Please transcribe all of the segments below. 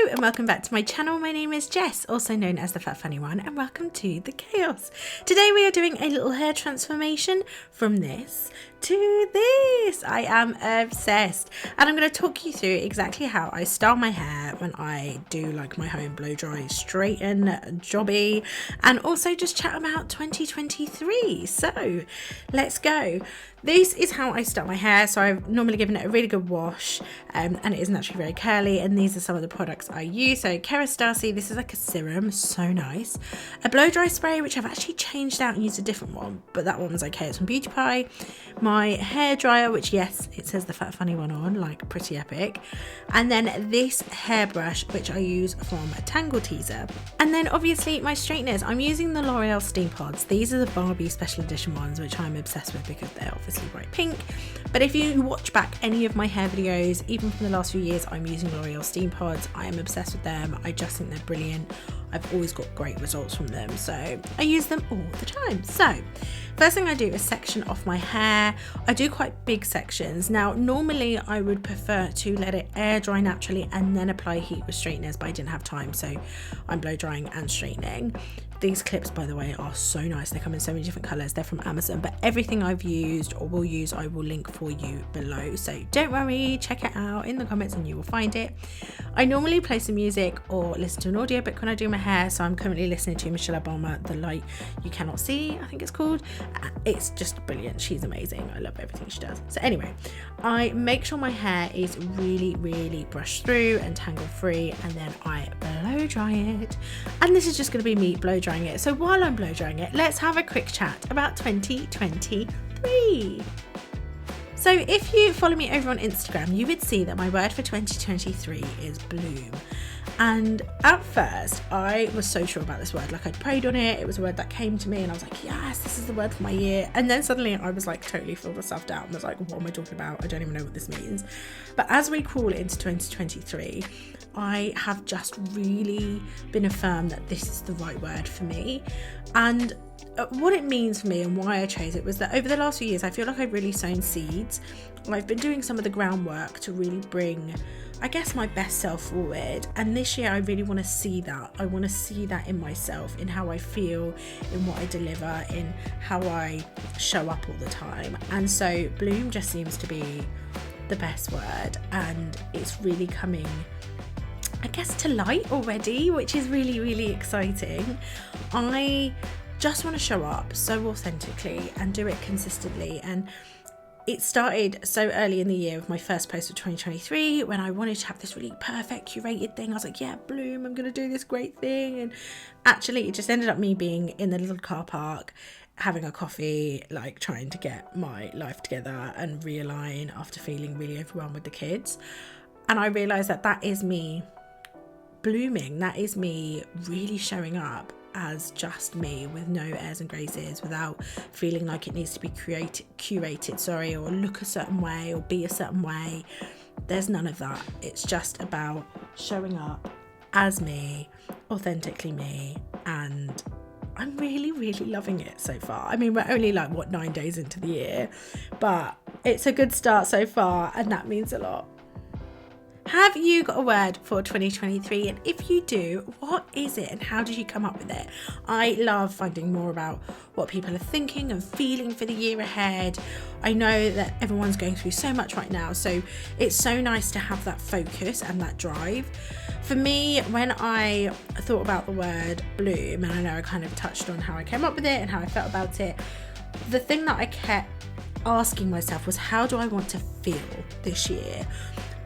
Hello and welcome back to my channel. My name is Jess, also known as the Fat Funny One, and welcome to the chaos. Today we are doing a little hair transformation from this to this. I am obsessed, and I'm going to talk you through exactly how I style my hair when I do like my home blow dry, straighten, jobby, and also just chat about 2023. So let's go. This is how I style my hair. So I've normally given it a really good wash, and it is naturally very curly, and these are some of the products I use. So Kerastase, this is like a serum, so nice. A blow dry spray, which I've actually changed out and used a different one, but that one was okay. It's from Beauty Pie. My hair dryer, which yes, it says the Fat Funny One on, like pretty epic. And then this hairbrush, which I use from Tangle Teaser. And then obviously my straighteners, I'm using the L'Oreal Steampods. These are the Barbie special edition ones, which I'm obsessed with because they're obviously bright pink. But if you watch back any of my hair videos, even from the last few years, I'm using L'Oreal Steampods. I am obsessed with them. I just think they're brilliant. I've always got great results from them, so I use them all the time. So first thing I do is section off my hair. I do quite big sections. Now normally I would prefer to let it air dry naturally and then apply heat with straighteners, but I didn't have time, so I'm blow drying and straightening. These clips, by the way, are so nice. They come in so many different colours. They're from Amazon, but everything I've used or will use, I will link for you below. So don't worry, check it out in the comments and you will find it. I normally play some music or listen to an audiobook when I do my hair. So I'm currently listening to Michelle Obama, The Light You Cannot See, I think it's called. It's just brilliant. She's amazing. I love everything she does. So anyway, I make sure my hair is really, really brushed through and tangle free, and then I blow dry it. And this is just going to be me blow drying it. So while I'm blow drying it, let's have a quick chat about 2023. So if you follow me over on Instagram, you would see that my word for 2023 is bloom. And at first I was so sure about this word, like I'd prayed on it, it was a word that came to me and I was like, yes, this is the word for my year. And then suddenly I was like totally filled with self-doubt and was like, what am I talking about? I don't even know what this means. But as we crawl into 2023, I have just really been affirmed that this is the right word for me. And what it means for me and why I chose it was that over the last few years, I feel like I've really sown seeds. I've been doing some of the groundwork to really bring, I guess, my best self forward. And this year I really want to see that. I want to see that in myself, in how I feel, in what I deliver, in how I show up all the time. And so bloom just seems to be the best word, and it's really coming, I guess, to light already, which is really, really exciting. I just want to show up so authentically and do it consistently. And it started so early in the year with my first post of 2023 when I wanted to have this really perfect curated thing. I was like, yeah, bloom, I'm going to do this great thing. And actually it just ended up me being in the little car park having a coffee, like trying to get my life together and realign after feeling really overwhelmed with the kids. And I realised that that is me blooming. That is me really showing up as just me, with no airs and graces, without feeling like it needs to be curated, or look a certain way or be a certain way. There's none of that. It's just about showing up as me, authentically me, and I'm really, really loving it so far. I mean, we're only like 9 days into the year, but it's a good start so far, and that means a lot. Have you got a word for 2023? And if you do, what is it and how did you come up with it? I love finding more about what people are thinking and feeling for the year ahead. I know that everyone's going through so much right now, so it's so nice to have that focus and that drive. For me, when I thought about the word bloom, and I know I kind of touched on how I came up with it and how I felt about it, the thing that I kept asking myself was, how do I want to feel this year?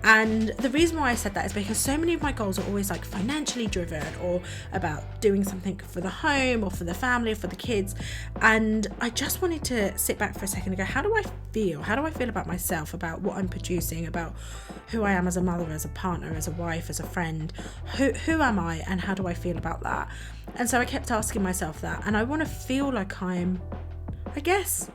And the reason why I said that is because so many of my goals are always like financially driven, or about doing something for the home or for the family or for the kids. And I just wanted to sit back for a second and go, how do I feel? How do I feel about myself, about what I'm producing, about who I am as a mother, as a partner, as a wife, as a friend? Who am I, and how do I feel about that? And so I kept asking myself that. And I want to feel like I'm, I guess,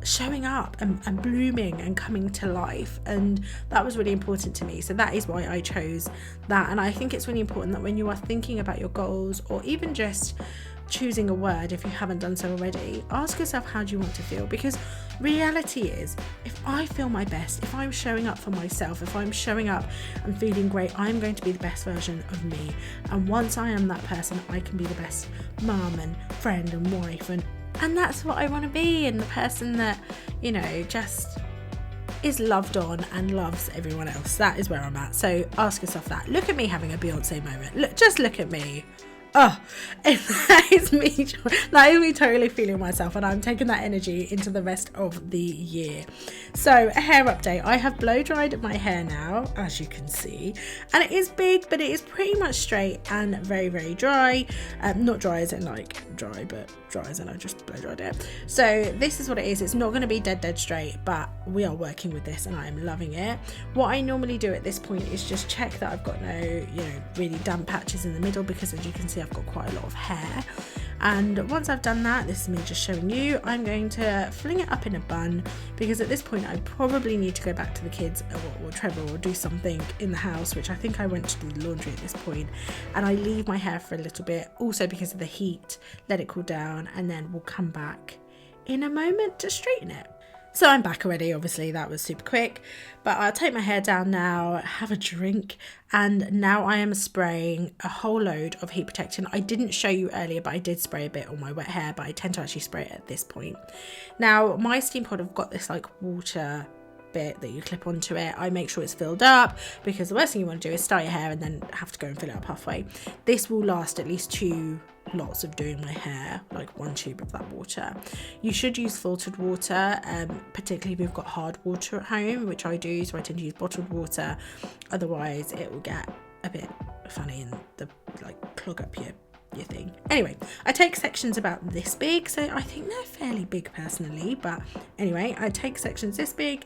showing up and blooming and coming to life, and that was really important to me. So that is why I chose that. And I think it's really important that when you are thinking about your goals, or even just choosing a word, if you haven't done so already, ask yourself, how do you want to feel? Because reality is, if I feel my best, if I'm showing up for myself, if I'm showing up and feeling great, I'm going to be the best version of me. And once I am that person, I can be the best mum and friend and wife, and that's what I want to be, and the person that, you know, just is loved on and loves everyone else. That is where I'm at. So ask yourself that. Look at me having a Beyonce moment. Just look at me. Oh, that is me totally feeling myself, and I'm taking that energy into the rest of the year. So, a hair update. I have blow dried my hair now, as you can see, and it is big, but it is pretty much straight and very, very dry. Not dry as in like dry, but dry as in I just blow dried it. So this is what it is. It's not going to be dead straight, but we are working with this and I am loving it. What I normally do at this point is just check that I've got no, you know, really damp patches in the middle, because as you can see, I've got quite a lot of hair. And once I've done that, this is me just showing you, I'm going to fling it up in a bun, because at this point I probably need to go back to the kids or Trevor, or do something in the house, which I think I went to do the laundry at this point. And I leave my hair for a little bit, also because of the heat, let it cool down, and then we'll come back in a moment to straighten it. So I'm back already, obviously that was super quick, but I'll take my hair down now, have a drink, and now I am spraying a whole load of heat protection. I didn't show you earlier, but I did spray a bit on my wet hair, but I tend to actually spray it at this point. Now my Steampod have got this like water bit that you clip onto it. I make sure it's filled up, because the worst thing you want to do is start your hair and then have to go and fill it up halfway. This will last at least 2 lots of doing my hair, like 1 tube of that water. You should use filtered water, particularly if you've got hard water at home, which I do, so I tend to use bottled water. Otherwise it will get a bit funny and like clog up your thing. Anyway, I take sections about this big, so I think they're fairly big personally, but anyway, I take sections this big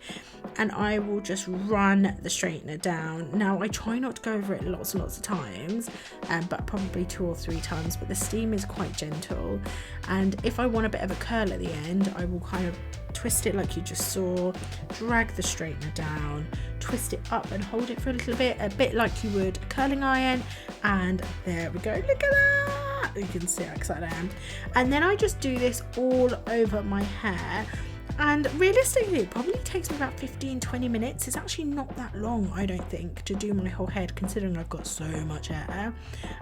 and I will just run the straightener down. Now I try not to go over it lots and lots of times, but probably 2 or 3 times, but the steam is quite gentle, and if I want a bit of a curl at the end, I will kind of twist it like you just saw, drag the straightener down, twist it up and hold it for a little bit, a bit like you would a curling iron, and there we go. Look at that, you can see how excited I am. And then I just do this all over my hair, and realistically it probably takes me about 15-20 minutes. It's actually not that long, I don't think, to do my whole head, considering I've got so much hair.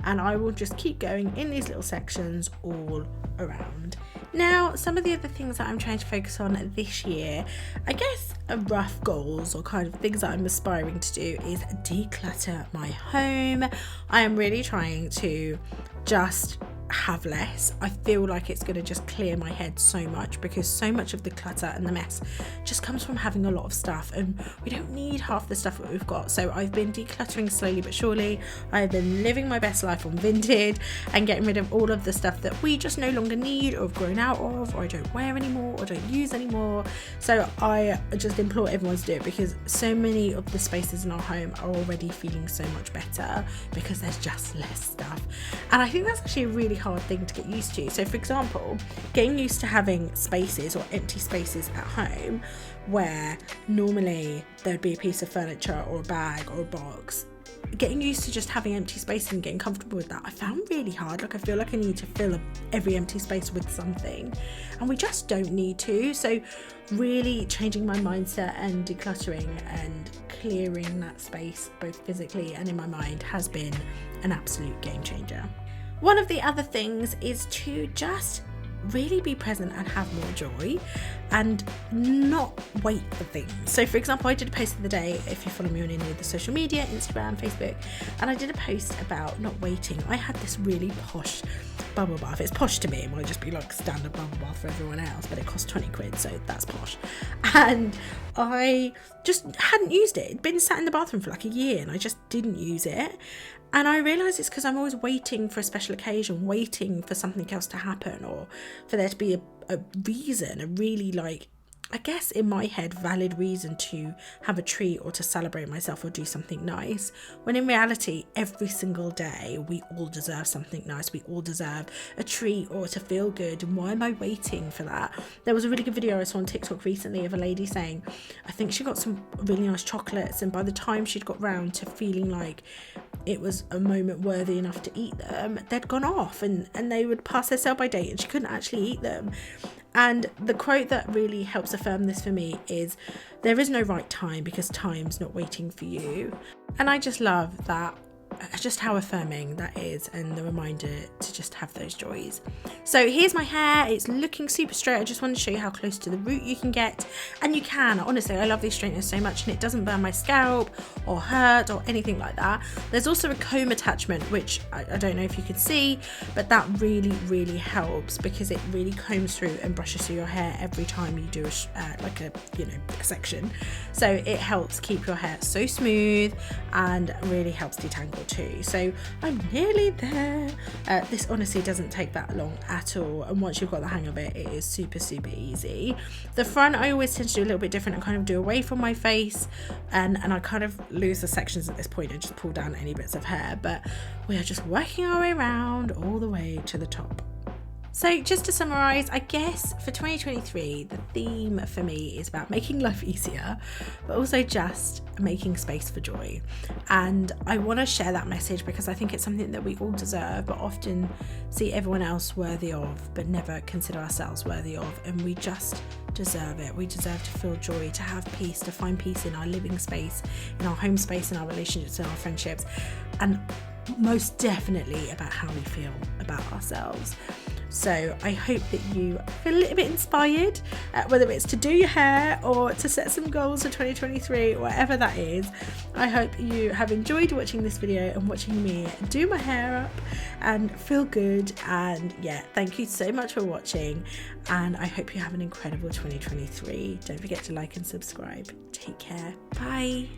And I will just keep going in these little sections all around. Now, some of the other things that I'm trying to focus on this year, I guess rough goals or kind of things that I'm aspiring to do, is declutter my home. I am really trying to just have less. I feel like it's going to just clear my head so much, because so much of the clutter and the mess just comes from having a lot of stuff, and we don't need half the stuff that we've got. So I've been decluttering slowly but surely. I've been living my best life on Vinted and getting rid of all of the stuff that we just no longer need, or have grown out of, or I don't wear anymore, or don't use anymore. So I just implore everyone to do it, because so many of the spaces in our home are already feeling so much better because there's just less stuff. And I think that's actually a really hard thing to get used to. So for example, getting used to having spaces or empty spaces at home where normally there'd be a piece of furniture or a bag or a box, getting used to just having empty spaces and getting comfortable with that, I found really hard. Like I feel like I need to fill every empty space with something, and we just don't need to. So really changing my mindset and decluttering and clearing that space both physically and in my mind has been an absolute game changer. One of the other things is to just really be present and have more joy and not wait for things. So for example, I did a post the other day, if you follow me on any of the social media, Instagram, Facebook, and I did a post about not waiting. I had this really posh bubble bath. It's posh to me, it might just be like standard bubble bath for everyone else, but it cost 20 quid, so that's posh. And I just hadn't used it. It'd been sat in the bathroom for like a year and I just didn't use it. And I realised it's because I'm always waiting for a special occasion, waiting for something else to happen, or for there to be a reason, a really, like, I guess in my head, valid reason to have a treat or to celebrate myself or do something nice. When in reality, every single day, we all deserve something nice. We all deserve a treat or to feel good. And why am I waiting for that? There was a really good video I saw on TikTok recently of a lady saying, I think she got some really nice chocolates, and by the time she'd got round to feeling like it was a moment worthy enough to eat them, they'd gone off and they would pass their sell-by date and she couldn't actually eat them. And the quote that really helps affirm this for me is, there is no right time because time's not waiting for you. And I just love that, just how affirming that is, and the reminder to just have those joys. So here's my hair. It's looking super straight. I just wanted to show you how close to the root you can get, and you can. Honestly, I love these straighteners so much, and it doesn't burn my scalp or hurt or anything like that. There's also a comb attachment, which I don't know if you can see, but that really helps because it really combs through and brushes through your hair every time you do a section. So it helps keep your hair so smooth and really helps detangle too. So I'm nearly there. This honestly doesn't take that long at all, and once you've got the hang of it, it is super easy. The front I always tend to do a little bit different and kind of do away from my face, and I kind of lose the sections at this point and just pull down any bits of hair, but we are just working our way around all the way to the top. So just to summarise, I guess for 2023, the theme for me is about making life easier, but also just making space for joy. And I want to share that message because I think it's something that we all deserve, but often see everyone else worthy of, but never consider ourselves worthy of. And we just deserve it. We deserve to feel joy, to have peace, to find peace in our living space, in our home space, in our relationships, in our friendships, and most definitely about how we feel about ourselves. So I hope that you feel a little bit inspired, whether it's to do your hair or to set some goals for 2023, whatever that is. I hope you have enjoyed watching this video and watching me do my hair up and feel good. And yeah, thank you so much for watching, and I hope you have an incredible 2023. Don't forget to like and subscribe. Take care. Bye.